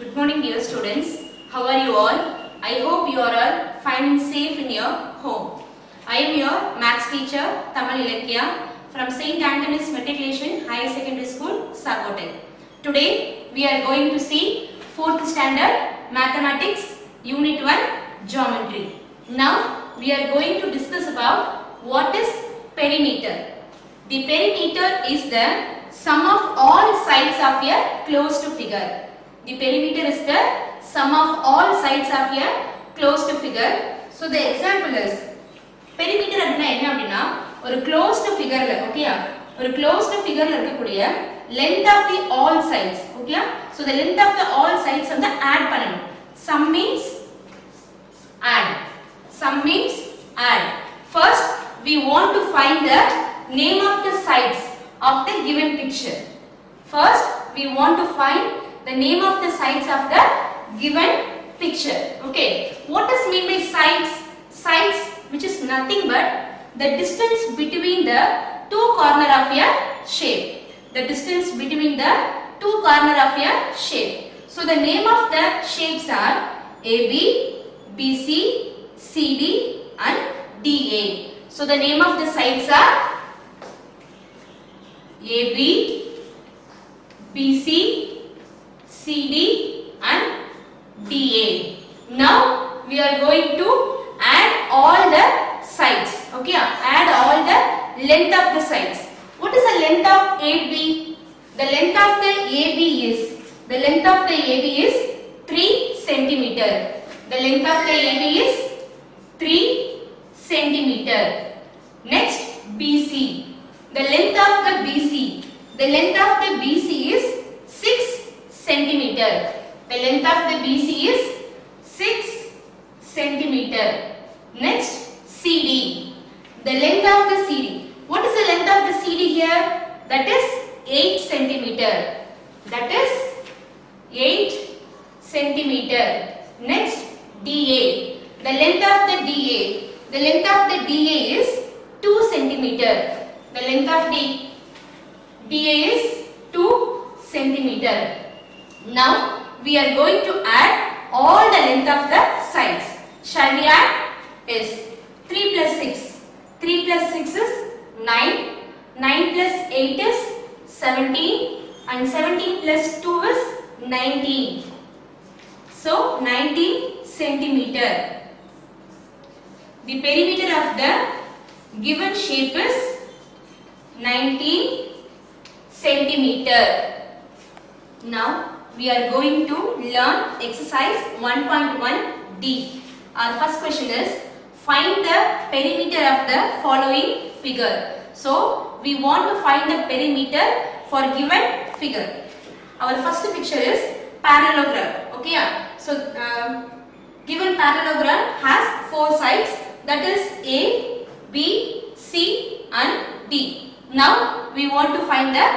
Good morning dear students. How are you all? I hope you are all fine and safe in your home. I am your maths teacher Tamil Ilakya from St. Anthony's Matriculation Higher Secondary School, Sakotai. Today we are going to see 4th standard Mathematics Unit 1 Geometry. Now we are going to discuss about what is perimeter. The perimeter is the sum of all sides of a closed figure. The perimeter is the sum of all sides of a closed figure. So the example is perimeter அப்படினா என்ன அப்படினா ஒரு closed figureல ஓகேயா ஒரு closed figureல இருக்கக்கூடிய length of the all sides ஓகேயா so the length of the all sides வந்து add பண்ணனும் sum means add first we want to find the name of the sides of the given picture. First we want to find the name of the sides of the given picture. Okay, what does mean by sides? Sides which is nothing but the distance between the two corner of a shape. The distance between the two corner of a shape. So the name of the shapes are AB, BC, CD and DA. So the name of the sides are AB, BC, CD and DA. Now we are going to add all the sides. Okay, add all the length of the sides. What is the length of AB? The length of the AB is 3 centimeter. The length of the AB is 3 centimeter. Next BC. The length of the BC is 6 centimeter. The length of the BC is 6 centimeter. Next CD. The length of the CD. What is the length of the CD here? That is 8 centimeter. That is 8 centimeter. Next DA. The length of the DA. The length of the DA is 2 centimeter. The length of the DA is 2 centimeter. Now we are going to add all the length of the sides. Shall we add? Is 3 plus 6. 3 plus 6 is 9. 9 plus 8 is 17. And 17 plus 2 is 19. So 19 centimeter. The perimeter of the given shape is 19 centimeter. Now we are going to learn exercise 1.1D. Our first question is find the perimeter of the following figure. So we want to find the perimeter for given figure. Our first picture is parallelogram. Okay, so given parallelogram has 4 sides, that is A, B, C and D. Now we want to find the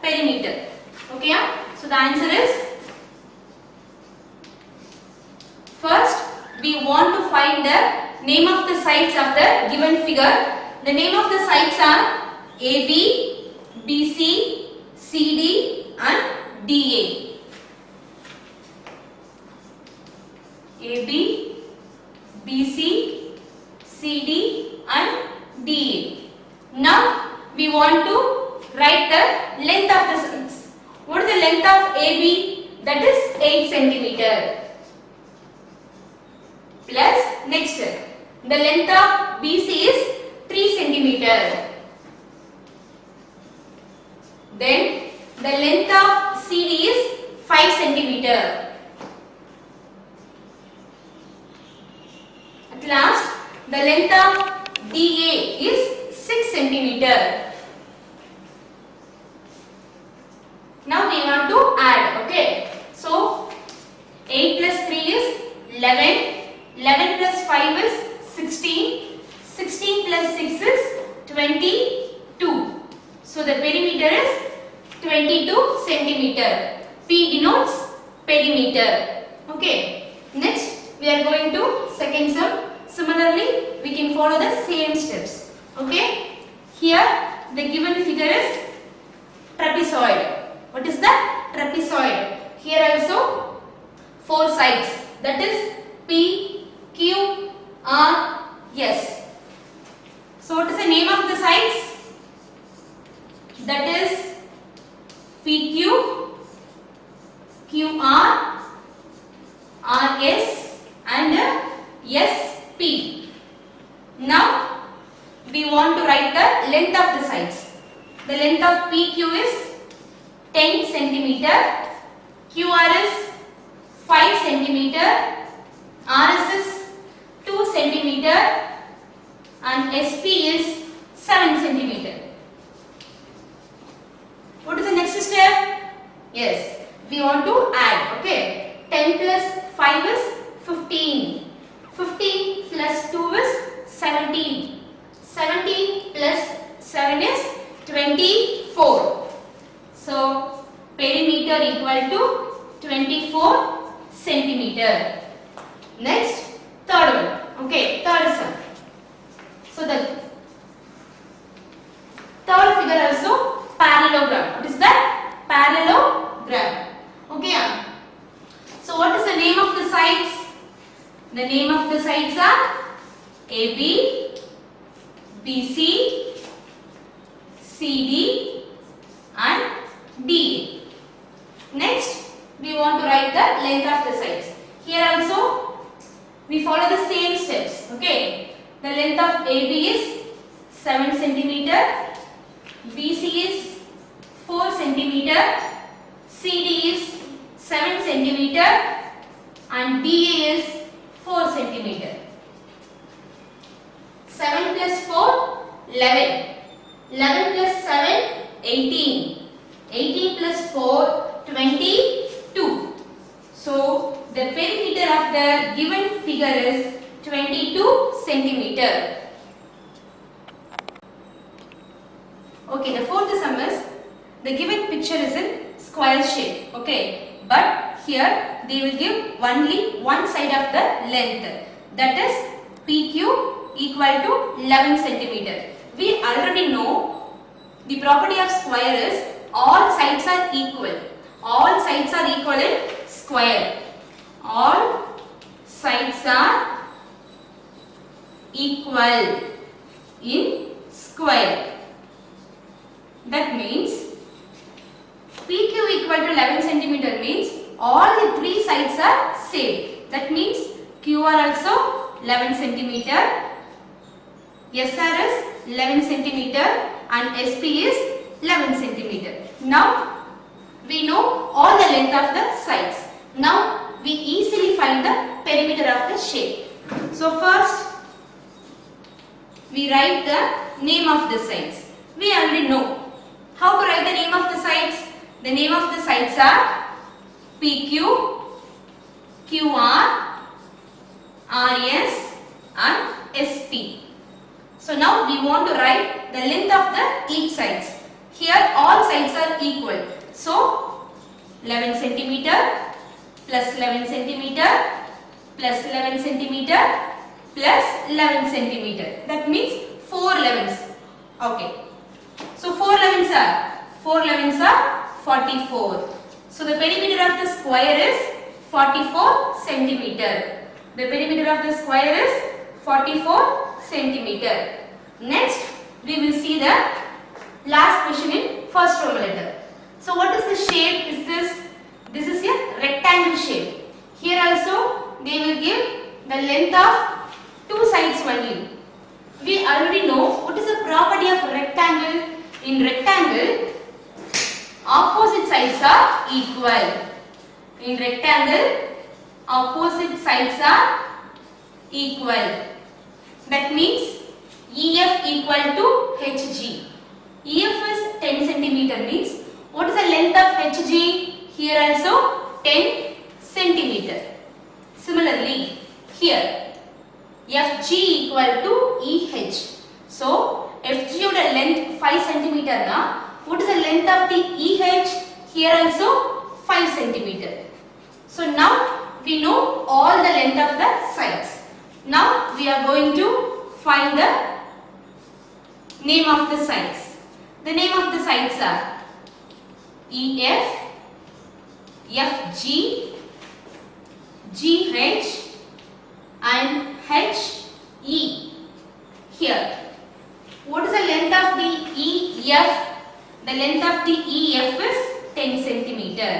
perimeter. Okay, so the answer is first we want to find the name of the sides of the given figure. The name of the sides are AB, BC, CD and DA. AB, BC, CD and DA. Now we want to write the length of the sides. What is the length of AB? That is 8 centimeter. Plus next the length of BC is 3 centimeter. Then the length of CD is 5 centimeter. At last the length of DA is 6 centimeter. Now we want to add. Okay, so 8 plus 3 is 11. 11 plus 5 is 16. 16 plus 6 is 22. So the perimeter is 22 centimeter. P denotes perimeter. Okay. Next we are going to second sum. Similarly we can follow the same steps. Okay. Here the given figure is trapezoid. What is the trapezoid? Here also four sides, that is P, Q, R, S. So what is the name of the sides? That is PQ, QR, RS and SP. Now we want to write the length of the sides. The length of PQ is 10 centimeter, QR is 5 centimeter, RS is 2 centimeter and SP is 7 centimeter. What is the next step? Yes, we want to add. Okay, 10 plus 5 is 15. 15 plus 2 is 17. 17 plus 7 is 24. So perimeter equal to 24 centimeter. Next, third one. Okay, third one. So the third figure also parallelogram. What is that? Parallelogram. Okay. So what is the name of the sides? The name of the sides are AB, BC, CD and DA. Next, we want to write the length of the sides. Here also, we follow the same steps. Okay. The length of AB is 7 centimeter, BC is 4 centimeter, CD is 7 centimeter and DA is 4 centimeter. 7 plus 4, 11. 11 plus 7, 18. 18 plus 4, 22. So the perimeter of the given figure is 22 centimeter. Okay, the fourth sum is the given picture is in square shape. Okay, but here they will give only one side of the length, that is PQ equal to 11 centimeter. We already know the property of square is all sides are equal. All sides are equal in square. All sides are equal in square. That means PQ equal to 11 centimeter means all the three sides are same. That means QR also 11 centimeter, SR is 11 centimeter and SP is 11 centimeter. Now we know all the length of the sides. Now we easily find the perimeter of the shape. So first we write the name of the sides. We already know how to write the name of the sides. The name of the sides are PQ, QR, RS and SP. So now we want to write the length of the each sides. Here all sides are equal. So 11 centimeter plus 11 centimeter plus 11 centimeter plus 11 centimeter. That means 4 11s. Okay. So 4 11s are 44. So the perimeter of the square is 44 centimeter. The perimeter of the square is 44 centimeter. Next, we will see the last question in first Roman letter. So what is the shape? Is this? This is a rectangle shape. Here also they will give the length of two sides only. We already know what is the property of rectangle. In rectangle, opposite sides are equal. In rectangle, opposite sides are equal. That means EF equal to HG. EF is 10 centimeter means what is the length of HG? Here also 10 centimeter. Similarly, here FG equal to EH. So FG would length 5 centimeter na. What is the length of the EH? Here also 5 centimeter. So now we know all the length of the sides. Now we are going to find the name of the sides. The name of the sides are EF, FG, GH and HE here. What is the length of the EF? The length of the EF is 10 centimeter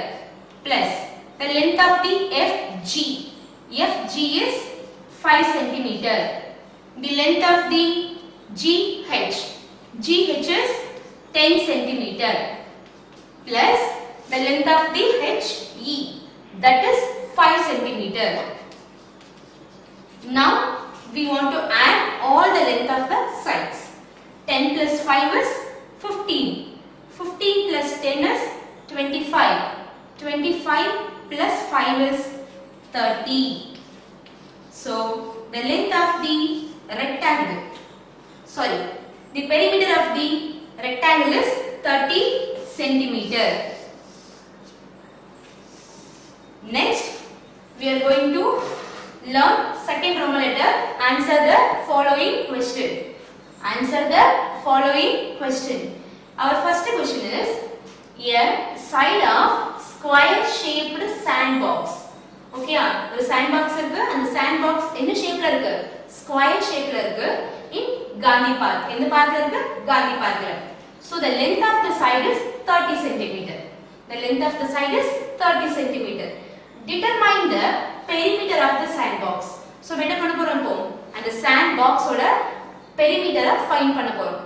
plus the length of the FG. FG is 5 centimeter. The length of the GH. GH is 10 centimeter plus the length of the HE, that is 5 centimeter. Now we want to add all the length of the sides. 10 plus 5 is 15. 15 plus 10 is 25. 25 plus 5 is 30. So the length of the rectangle, the perimeter of the rectangle is 30 centimeter. Next, we are going to learn second Roman letter. Answer the following question. Answer the following question. Our first question is a side of square shaped sandbox. Okay, ஒரு sandbox இருக்கு. அந்த sandbox என்ன ஷேப்ல இருக்கு? Square ஷேப்ல இருக்கு. In Gandhi Park. எந்த பார்க்ல இருக்கு? Gandhi Parkல. So the length of the side is 30 centimeter. The length of the side is 30 centimeter. Determine the perimeter of the sandbox. So என்ன பண்ண போறோம் இப்போ? அந்த sandbox ஓட perimeter find பண்ண போறோம்.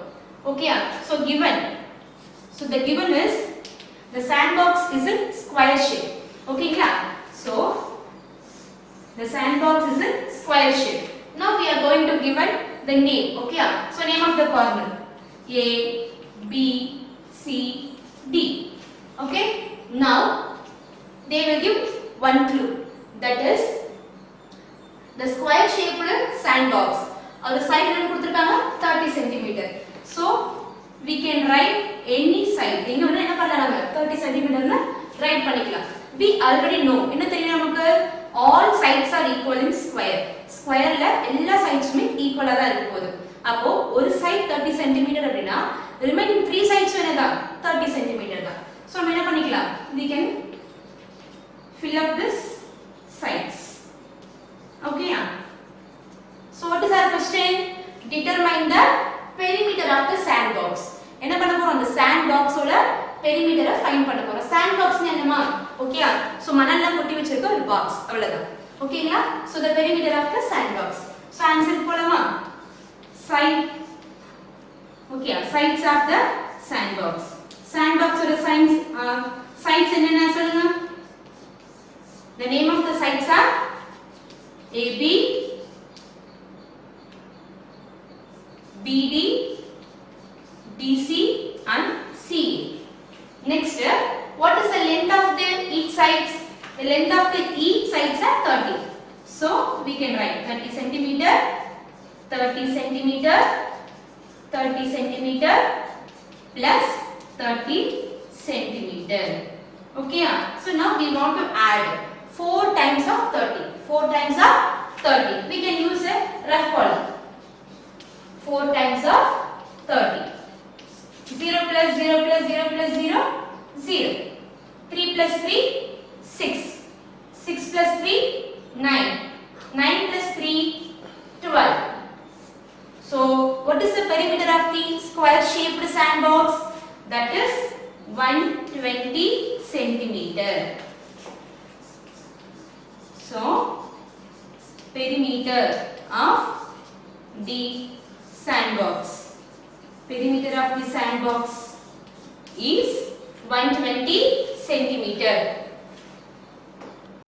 Okay, so given. So the given is the sandbox is in square shape. Okay, so the sandbox is in square shape. Now we are going to given the name. Okay, so name of the corner A, B, C, D. Okay, now they will give one clue, that is the square shaped sandbox. Our side line கொடுத்திருக்காங்க 30 centimeter. So we can write any side. இங்க வந்து என்ன பண்ணலாம், 30 centimeter னு right பண்ணிக்கலாம். We already know, என்ன தெரியும் நமக்கு, all sides are equal in square. ஸ்கொயர்ல எல்லா சைட்ஸுமே ஈக்குவலா தான் இருக்க போகுது. அப்போ ஒரு சைடு 30 centimeter அப்படினா ரிமைனிங் 3 sides என்னதான் 30 centimeter தான். சோ நம்ம என்ன பண்ணிக்கலாம், we can fill up this sides. Okay, so what is our question? Determine the perimeter of the sandbox. என்ன பண்ண போறோம், அந்த sandbox ஓட perimeter ஃபைண்ட் பண்ண போறோம். sandbox னா என்னமா, ஓகேயா, சோ மணல்ல கொட்டி வச்சிருக்க ஒரு பாக்ஸ், அவ்வளவுதான். ஓகேங்களா, so the perimeter of the sandbox. so answer போலாமா, side. ஓகேயா, sides of the sandbox. sandbox ஓட sides என்னென்ன சொல்லுங்க. the name of the sides are AB, BD, DC and CA. Next, what is the length of the each sides? The length of the each sides are 30. So we can write 30 centimeter, 30 centimeter, 30 centimeter plus 30 centimeter. Okay, so now we want to add 4 times of 30. 4 times of 30. We can use a rough column. 4 times of 30. 0 plus 0 plus 0 plus 0, 0. 3 plus 3, 6. 6 plus 3, 9. 9 plus 3, 12. So, what is the perimeter of the square shaped sandbox? That is 120 centimeter. So, perimeter of the sandbox. Perimeter of the sandbox is 120 centimeter.